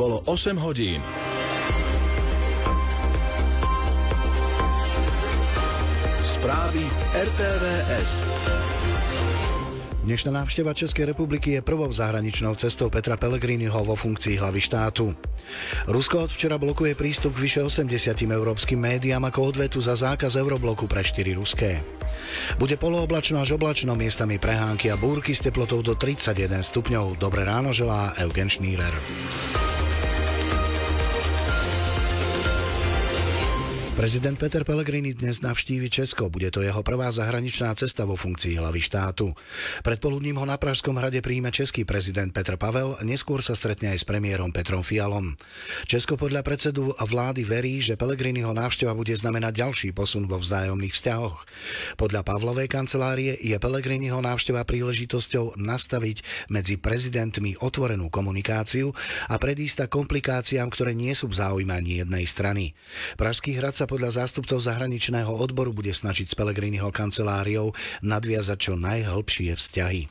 Bolo 8 hodín. Správy RTVS. Dnešná návšteva Českej republiky je prvou zahraničnou cestou Petra Pellegriniho vo funkcii hlavy štátu. Rusko od včera blokuje prístup k vyše 80 európskym médiám ako odvetu za zákaz eurobloku pre 4 ruské. Bude polooblačno až oblačno, miestami prehánky a búrky s teplotou do 31 stupňov. Dobré ráno želá Eugen Šnírer. Prezident Peter Pellegrini dnes navštívi Česko. Bude to jeho prvá zahraničná cesta vo funkcii hlavy štátu. Predpoludním ho na Pražskom hrade príjme český prezident Petr Pavel, neskôr sa stretne aj s premiérom Petrom Fialom. Česko podľa predsedu vlády verí, že Pellegriniho návšteva bude znamenať ďalší posun vo vzájomných vzťahoch. Podľa Pavlovej kancelárie je Pellegriniho návšteva príležitosťou nastaviť medzi prezidentmi otvorenú komunikáciu a predísť tak komplikáciám, ktoré nie sú v záujme ani jednej strany. Pražský hrad sa podľa zástupcov zahraničného odboru bude snažiť s Pellegriniho kanceláriou nadviazať čo najhlbšie vzťahy.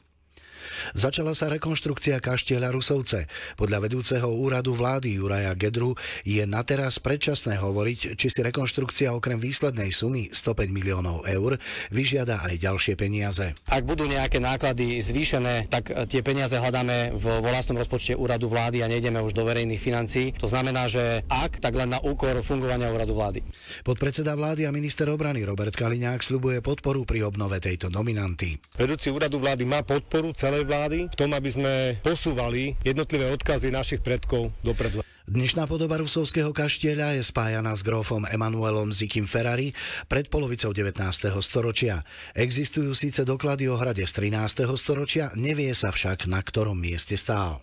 Začala sa rekonštrukcia kaštieľa Rusovce. Podľa vedúceho úradu vlády Juraja Gedru je na teraz predčasné hovoriť, či si rekonštrukcia okrem výslednej sumy 105 miliónov eur vyžiada aj ďalšie peniaze. Ak budú nejaké náklady zvýšené, tak tie peniaze hľadáme vo vlastnom rozpočte úradu vlády a nejdeme už do verejných financií. To znamená, že ak, tak len na úkor fungovania úradu vlády. Podpredseda vlády a minister obrany Robert Kaliňák sľubuje podporu pri obnove tejto dominanty. Vedúci úradu vlády má podporu celej vlády v tom, aby sme posúvali jednotlivé odkazy našich predkov dopredu. Dnešná podoba rusovského kaštieľa je spájaná s grófom Emanuelom Zikim Ferrari pred polovicou 19. storočia. Existujú síce doklady o hrade z 13. storočia, nevie sa však, na ktorom mieste stál.